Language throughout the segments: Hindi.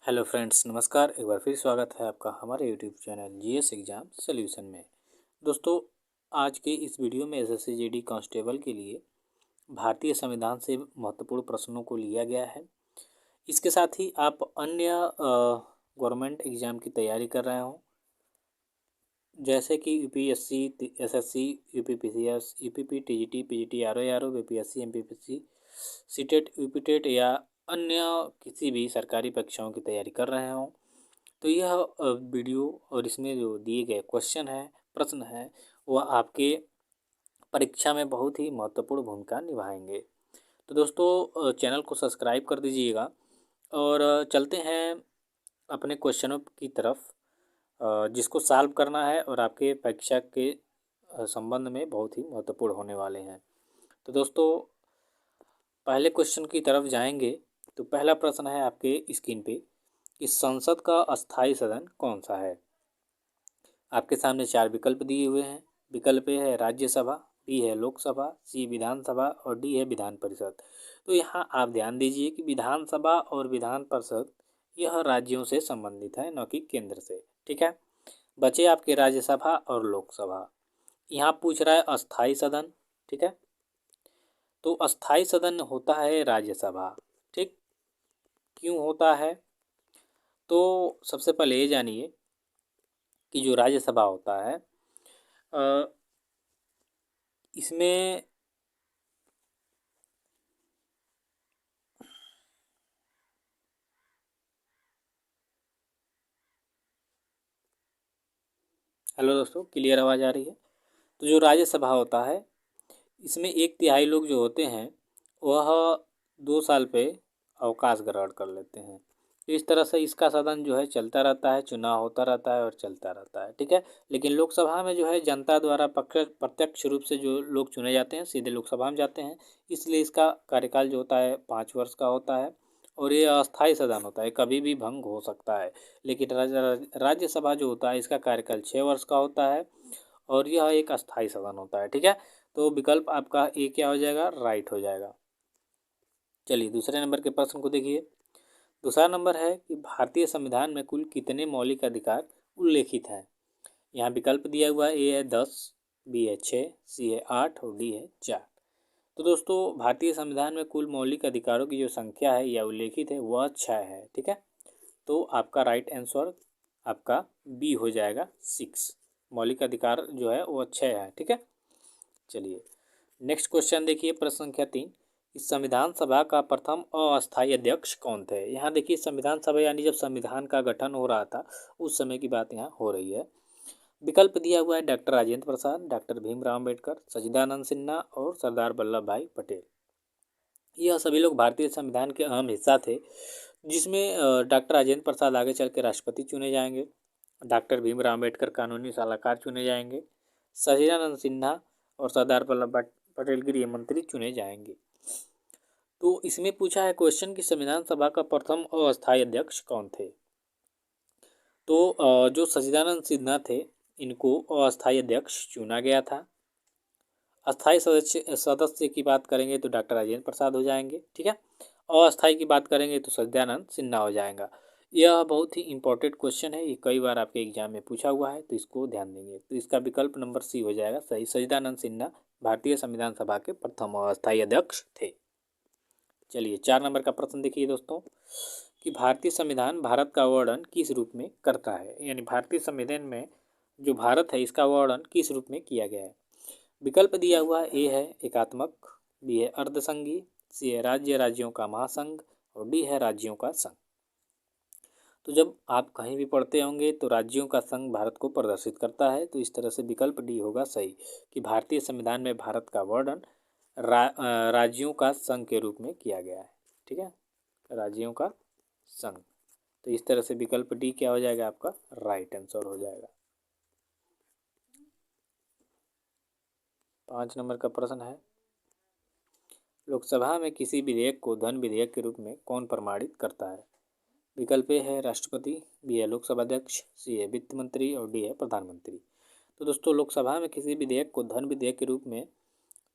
हेलो फ्रेंड्स, नमस्कार। एक बार फिर स्वागत है आपका हमारे YouTube channel GS exam solution में। दोस्तों, आज के इस वीडियो में एसएससी जीडी कांस्टेबल के लिए भारतीय संविधान से महत्वपूर्ण प्रश्नों को लिया गया है। इसके साथ ही आप अन्य गवर्नमेंट एग्ज़ाम की तैयारी कर रहे हों, जैसे कि UPSC, SSC, UPPCS, UPP, TGT, PGT, RO, BPSC, MPPC, CTET, UPTET या अन्य किसी भी सरकारी परीक्षाओं की तैयारी कर रहे हों, तो यह वीडियो और इसमें जो दिए गए क्वेश्चन हैं, प्रश्न हैं, वह आपके परीक्षा में बहुत ही महत्वपूर्ण भूमिका निभाएंगे। तो दोस्तों, चैनल को सब्सक्राइब कर दीजिएगा और चलते हैं अपने क्वेश्चनों की तरफ, जिसको सॉल्व करना है और आपके परीक्षा के संबंध में बहुत ही महत्वपूर्ण होने वाले हैं। तो दोस्तों, पहले क्वेश्चन की तरफ जाएंगे। तो पहला प्रश्न है आपके स्क्रीन पे कि संसद का अस्थायी सदन कौन सा है। आपके सामने चार विकल्प दिए हुए हैं। विकल्प ए है राज्यसभा, बी है लोकसभा, सी विधानसभा और डी है विधान परिषद। तो यहाँ आप ध्यान दीजिए कि विधानसभा और विधान परिषद यह राज्यों से संबंधित है, न कि केंद्र से। ठीक है, बचे आपके राज्यसभा और लोकसभा। यहाँ पूछ रहा है अस्थायी सदन। ठीक है, तो अस्थायी सदन होता है राज्यसभा। ठीक, क्यों होता है? तो सबसे पहले ये जानिए कि जो राज्यसभा होता है, इसमें हेलो दोस्तों, क्लियर आवाज़ आ रही है? तो जो राज्यसभा होता है, इसमें एक तिहाई लोग जो होते हैं वह 2 साल पे अवकाश ग्रहण कर लेते हैं। तो इस तरह से इसका सदन जो है चलता रहता है, चुनाव होता रहता है और चलता रहता है। ठीक है, लेकिन लोकसभा में जो है जनता द्वारा प्रत्यक्ष रूप से जो लोग चुने जाते हैं सीधे लोकसभा में जाते हैं, इसलिए इसका कार्यकाल जो होता है 5 वर्ष का होता है और ये अस्थायी सदन होता है, कभी भी भंग हो सकता है। लेकिन राज्यसभा जो होता है इसका कार्यकाल 6 वर्ष का होता है और यह एक अस्थायी सदन होता है। ठीक है, तो विकल्प आपका ए क्या हो जाएगा? राइट हो जाएगा। चलिए दूसरे नंबर के प्रश्न को देखिए। दूसरा नंबर है कि भारतीय संविधान में कुल कितने मौलिक अधिकार उल्लेखित हैं। यहाँ विकल्प दिया हुआ है, ए है 10, बी है 6, सी है 8 और डी है 4। तो दोस्तों, भारतीय संविधान में कुल मौलिक अधिकारों की जो संख्या है या उल्लेखित है वह 6 है। ठीक है, तो आपका राइट आंसर आपका बी हो जाएगा 6। मौलिक अधिकार जो है वो 6 है। ठीक है, चलिए नेक्स्ट क्वेश्चन देखिए, प्रश्न संख्या 3। इस संविधान सभा का प्रथम अस्थायी अध्यक्ष कौन थे। यहाँ देखिए, संविधान सभा यानी जब संविधान का गठन हो रहा था उस समय की बात यहाँ हो रही है। विकल्प दिया हुआ है डॉक्टर राजेंद्र प्रसाद, डॉक्टर भीमराव अम्बेडकर, सच्चिदानंद सिन्हा और सरदार वल्लभ भाई पटेल। यह सभी लोग भारतीय संविधान के अहम हिस्सा थे, जिसमें डॉक्टर राजेंद्र प्रसाद आगे चल के राष्ट्रपति चुने जाएंगे, डॉक्टर भीमराव अम्बेडकर कानूनी सलाहकार चुने जाएंगे, सच्चिदानंद सिन्हा और सरदार वल्लभ भाई पटेल गृह मंत्री चुने जाएंगे। तो इसमें पूछा है क्वेश्चन कि संविधान सभा का प्रथम अस्थायी अध्यक्ष कौन थे। तो जो सच्चिदानंद सिन्हा थे, इनको अस्थायी अध्यक्ष चुना गया था। अस्थायी सदस्य की बात करेंगे तो डॉक्टर राजेंद्र प्रसाद हो जाएंगे। ठीक है, अस्थायी की बात करेंगे तो सच्चिदानंद सिन्हा हो जाएगा। यह बहुत ही इंपॉर्टेंट क्वेश्चन है, ये कई बार आपके एग्जाम में पूछा हुआ है, तो इसको ध्यान देंगे। तो इसका विकल्प नंबर सी हो जाएगा सही। सच्चिदानंद सिन्हा भारतीय संविधान सभा के प्रथम अस्थायी अध्यक्ष थे। चलिए 4 नंबर का प्रश्न देखिए दोस्तों कि भारतीय संविधान भारत का वर्णन किस रूप में करता है। यानी भारतीय संविधान में जो भारत है इसका वर्णन किस रूप में किया गया है। विकल्प दिया हुआ है, ए है एकात्मक, बी है अर्धसंघी, सी है राज्य राज्यों का महासंघ और डी है राज्यों का संघ। तो जब आप कहीं भी पढ़ते होंगे तो राज्यों का संघ भारत को प्रदर्शित करता है, तो इस तरह से विकल्प डी होगा सही कि भारतीय संविधान में भारत का वर्णन राज्यों का संघ के रूप में किया गया है। ठीक है, राज्यों का संघ। तो इस तरह से विकल्प डी क्या हो जाएगा? आपका राइट आंसर हो जाएगा। 5 नंबर का प्रश्न है, लोकसभा में किसी विधेयक को धन विधेयक के रूप में कौन प्रमाणित करता है। विकल्प ए है राष्ट्रपति, बी है लोकसभा अध्यक्ष, सी है वित्त मंत्री और डी है प्रधानमंत्री। तो दोस्तों, लोकसभा में किसी विधेयक को धन विधेयक के रूप में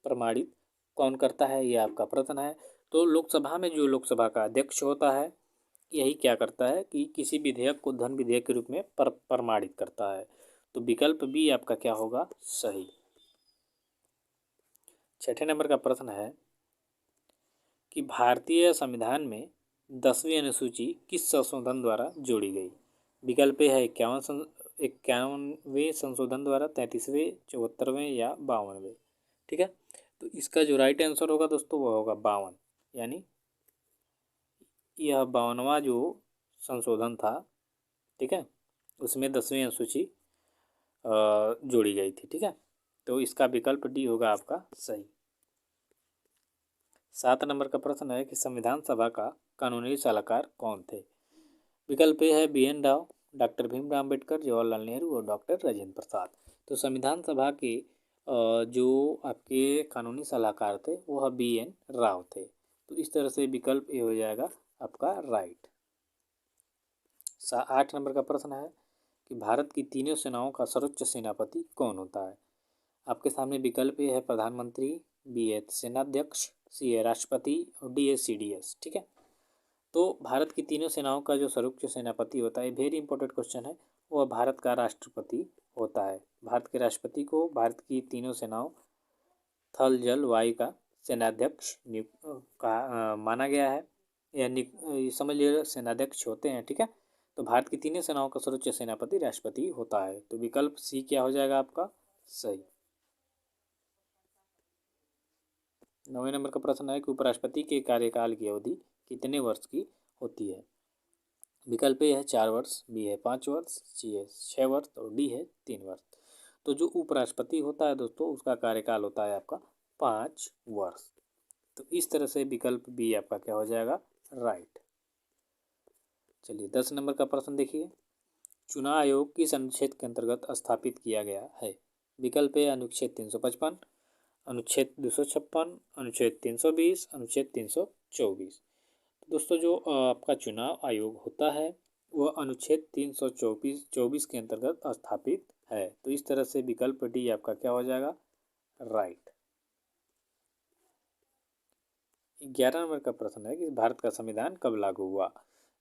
प्रमाणित कौन करता है, ये आपका प्रश्न है। तो लोकसभा में जो लोकसभा का अध्यक्ष होता है यही क्या करता है कि किसी विधेयक को धन विधेयक के रूप में प्रमाणित करता है। तो विकल्प बी आपका क्या होगा, सही। 6ठे नंबर का प्रश्न है कि भारतीय संविधान में 10वीं अनुसूची किस संशोधन द्वारा जोड़ी गई। विकल्प ए है 51वें संशोधन द्वारा, 33वें, 74वें या 52वें। ठीक है, तो इसका जो राइट आंसर होगा दोस्तों वो होगा 52, यानी यह 52वां जो संशोधन था, ठीक है, उसमें 10वीं अनुसूची जोड़ी गई थी। ठीक है, तो इसका विकल्प डी होगा आपका सही। 7 नंबर का प्रश्न है कि संविधान सभा का कानूनी सलाहकार कौन थे। विकल्प ए है BN राव, डॉक्टर भीमराव अम्बेडकर, जवाहरलाल नेहरू और डॉक्टर राजेंद्र प्रसाद। तो संविधान सभा के जो आपके कानूनी सलाहकार थे वह BN राव थे। तो इस तरह से विकल्प ए हो जाएगा आपका राइट। 8 नंबर का प्रश्न है कि भारत की तीनों सेनाओं का सर्वोच्च सेनापति कौन होता है। आपके सामने विकल्प ए है प्रधानमंत्री, बी है सेनाध्यक्ष, सी है राष्ट्रपति और डी है CDS। ठीक है, तो भारत की तीनों सेनाओं का जो सर्वोच्च सेनापति होता है, वेरी इंपॉर्टेंट क्वेश्चन है, वह भारत का राष्ट्रपति होता है। भारत के राष्ट्रपति को भारत की तीनों सेनाओं थल जल वायु का सेनाध्यक्ष माना गया है, यानी समझ लीजिए सेनाध्यक्ष होते हैं। ठीक है, तो भारत की तीनों सेनाओं का सर्वोच्च सेनापति राष्ट्रपति होता है। तो विकल्प सी क्या हो जाएगा आपका, सही। 9वें नंबर का प्रश्न है कि उपराष्ट्रपति के कार्यकाल की अवधि कितने वर्ष की होती है। विकल्प ए है 4 वर्ष, बी है 5 वर्ष, सी है 6 वर्ष और डी है 3 वर्ष। तो जो उपराष्ट्रपति होता है दोस्तों उसका कार्यकाल होता है आपका 5 वर्ष। तो इस तरह से विकल्प बी आपका क्या हो जाएगा, राइट। चलिए 10 नंबर का प्रश्न देखिए, चुनाव आयोग किस अनुच्छेद के अंतर्गत स्थापित किया गया है। विकल्प ए अनुच्छेद 355, अनुच्छेद 256, अनुच्छेद 320, अनुच्छेद 324। दोस्तों जो आपका चुनाव आयोग होता है वह अनुच्छेद 324 के अंतर्गत स्थापित है। तो इस तरह से विकल्प डी आपका क्या हो जाएगा, राइट। 11 नंबर का प्रश्न है कि भारत का संविधान कब लागू हुआ।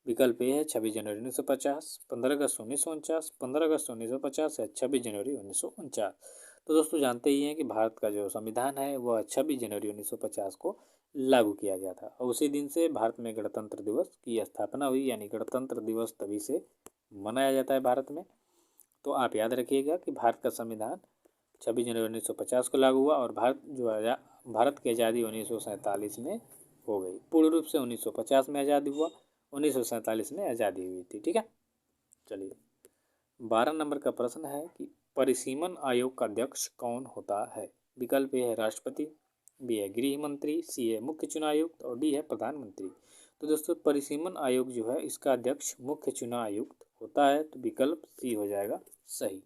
विकल्प ए है 26 जनवरी 1950, 15 अगस्त 1949, 15 अगस्त 1950 या 26 जनवरी 1949। तो दोस्तों जानते ही हैं कि भारत का जो संविधान है वह 26 जनवरी 1950 को लागू किया गया था और उसी दिन से भारत में गणतंत्र दिवस की स्थापना हुई, यानी गणतंत्र दिवस तभी से मनाया जाता है भारत में। तो आप याद रखिएगा कि भारत का संविधान 26 जनवरी 1950 को लागू हुआ और भारत की आज़ादी 1947 में हो गई। पूर्ण रूप से 1950 में आज़ादी हुआ, 1947 में आज़ादी हुई थी। ठीक है, चलिए 12 नंबर का प्रश्न है कि परिसीमन आयोग का अध्यक्ष कौन होता है। विकल्प ए है राष्ट्रपति, बी है गृह मंत्री, सी है मुख्य चुनाव आयुक्त और डी है प्रधानमंत्री। तो दोस्तों परिसीमन आयोग जो है इसका अध्यक्ष मुख्य चुनाव आयुक्त होता है। तो विकल्प सी हो जाएगा सही।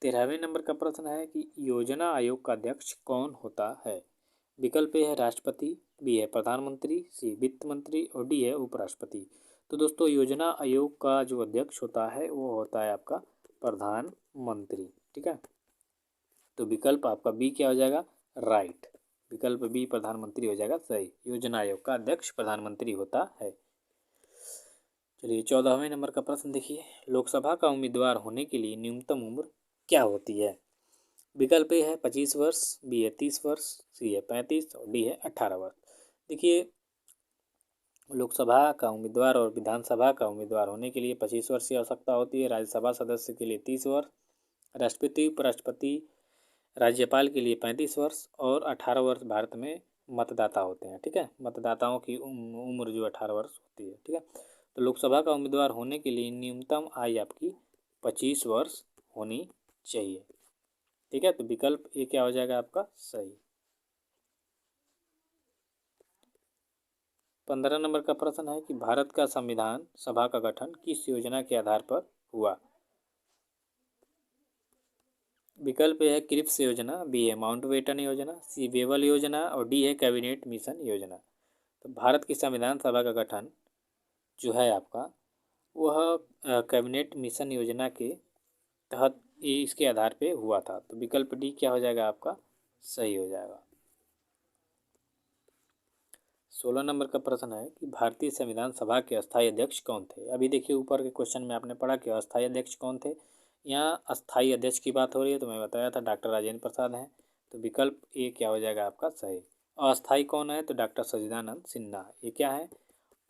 13वें नंबर का प्रश्न है कि योजना आयोग का अध्यक्ष कौन होता है। विकल्प ए है राष्ट्रपति, बी है प्रधानमंत्री, सी वित्त मंत्री और डी है उपराष्ट्रपति। तो दोस्तों योजना आयोग का जो अध्यक्ष होता है वो होता है आपका प्रधानमंत्री। ठीक है, तो विकल्प आपका बी क्या हो जाएगा, राइट। विकल्प बी प्रधानमंत्री हो जाएगा सही। योजना आयोग का अध्यक्ष प्रधानमंत्री होता है। चलिए 14वें नंबर का प्रश्न देखिए, लोकसभा का उम्मीदवार होने के लिए न्यूनतम उम्र क्या होती है। विकल्प ए है 25 वर्ष, बी है 30 वर्ष, सी है 35 और डी है 18 वर्ष। देखिए लोकसभा का उम्मीदवार और विधानसभा का उम्मीदवार होने के लिए 25 वर्ष की आवश्यकता होती है। राज्यसभा सदस्य के लिए 30 वर्ष, राष्ट्रपति उपराष्ट्रपति राज्यपाल के लिए 35 वर्ष और 18 वर्ष भारत में मतदाता होते हैं। ठीक है, मतदाताओं की उम्र जो 18 वर्ष होती है। ठीक है, तो लोकसभा का उम्मीदवार होने के लिए न्यूनतम आयु आपकी 25 वर्ष होनी चाहिए। ठीक है, तो विकल्प ए क्या हो जाएगा आपका सही। 15 नंबर का प्रश्न है कि भारत का संविधान सभा का गठन किस योजना के आधार पर हुआ। विकल्प ए है क्रिप्स योजना, बी है माउंटबेटन योजना, सी वेवल योजना और डी है कैबिनेट मिशन योजना। तो भारत की संविधान सभा का गठन जो है आपका वह कैबिनेट मिशन योजना के तहत इसके आधार पे हुआ था। तो विकल्प डी क्या हो जाएगा आपका सही हो जाएगा। 16 नंबर का प्रश्न है कि भारतीय संविधान सभा के अस्थायी अध्यक्ष कौन थे। अभी देखिए ऊपर के क्वेश्चन में आपने पढ़ा कि अस्थायी अध्यक्ष कौन थे। यहाँ अस्थायी अध्यक्ष की बात हो रही है, तो मैं बताया था डॉक्टर राजेंद्र प्रसाद हैं। तो विकल्प ए क्या हो जाएगा आपका सही। अस्थायी कौन है, तो डॉक्टर सच्चिदानंद सिन्हा। ये क्या है,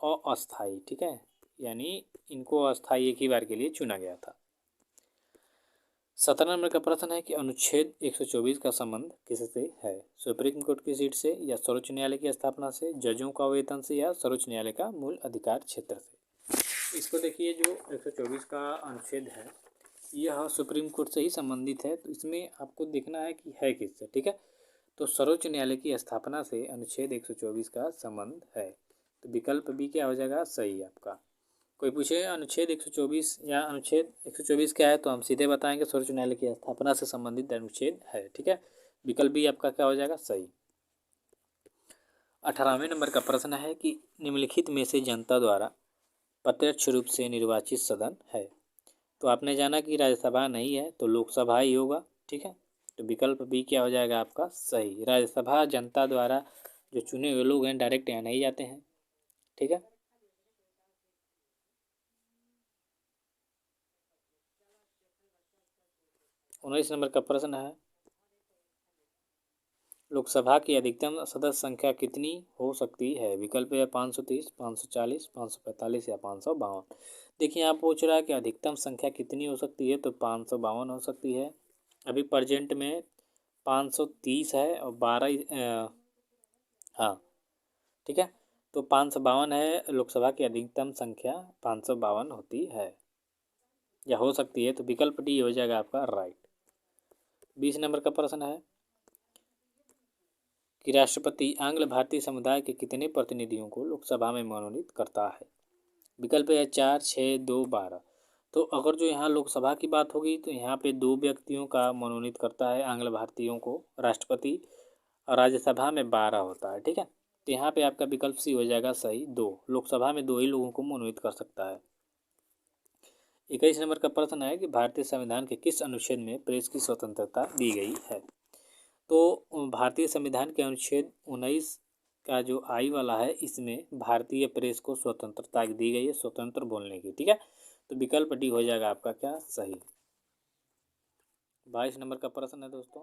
अस्थायी, ठीक है, यानी इनको अस्थायी एक ही बार के लिए चुना गया था। 17 नंबर का प्रश्न है कि अनुच्छेद 124 का संबंध किससे है। सुप्रीम कोर्ट की सीट से, या सर्वोच्च न्यायालय की स्थापना से, जजों का वेतन से, या सर्वोच्च न्यायालय का मूल अधिकार क्षेत्र से। इसको देखिए, जो 124 का अनुच्छेद है यह सुप्रीम कोर्ट से ही संबंधित है। तो इसमें आपको देखना है कि है किससे, ठीक है। तो सर्वोच्च न्यायालय की स्थापना से अनुच्छेद 124 का संबंध है। तो विकल्प बी क्या हो जाएगा सही आपका। कोई पूछे अनुच्छेद 124 या अनुच्छेद 124 क्या है, तो हम सीधे बताएंगे सर्वोच्च न्यायालय की स्थापना से संबंधित अनुच्छेद है, ठीक है। विकल्प भी आपका क्या हो जाएगा सही। 18वें नंबर का प्रश्न है कि निम्नलिखित में से जनता द्वारा प्रत्यक्ष रूप से निर्वाचित सदन है। तो आपने जाना कि राज्यसभा नहीं है, तो लोकसभा ही होगा, ठीक है। तो विकल्प बी क्या हो जाएगा आपका सही। राज्यसभा जनता द्वारा जो चुने हुए लोग हैं डायरेक्ट यहाँ नहीं जाते हैं, ठीक है। उन्नीस नंबर का प्रश्न है, लोकसभा की अधिकतम सदस्य संख्या कितनी हो सकती है। विकल्प है 530, 540, 545 या 552। देखिए यहाँ पूछ रहा है कि अधिकतम संख्या कितनी हो सकती है, तो 552 हो सकती है। अभी प्रेजेंट में 530 है और 12 हाँ, ठीक है। तो 552 है, लोकसभा की अधिकतम संख्या 552 होती है या हो सकती है। तो विकल्प डी हो जाएगा आपका राइट। 20 नंबर का प्रश्न है कि राष्ट्रपति आंग्ल भारतीय समुदाय के कितने प्रतिनिधियों को लोकसभा में मनोनीत करता है। विकल्प है 4, 6, 2, 12। तो अगर जो यहाँ लोकसभा की बात होगी तो यहाँ पे 2 व्यक्तियों का मनोनीत करता है आंग्ल भारतीयों को राष्ट्रपति, और राज्यसभा में 12 होता है, ठीक है। तो यहाँ पे आपका विकल्प सी हो जाएगा सही, 2। लोकसभा में 2 ही लोगों को मनोनीत कर सकता है। 21 नंबर का प्रश्न है कि भारतीय संविधान के किस अनुच्छेद में प्रेस की स्वतंत्रता दी गई है। तो भारतीय संविधान के अनुच्छेद 19 का जो आई वाला है, इसमें भारतीय प्रेस को स्वतंत्रता दी गई है, स्वतंत्र बोलने की, ठीक है। तो विकल्प डी हो जाएगा आपका क्या सही। 22 नंबर का प्रश्न है दोस्तों,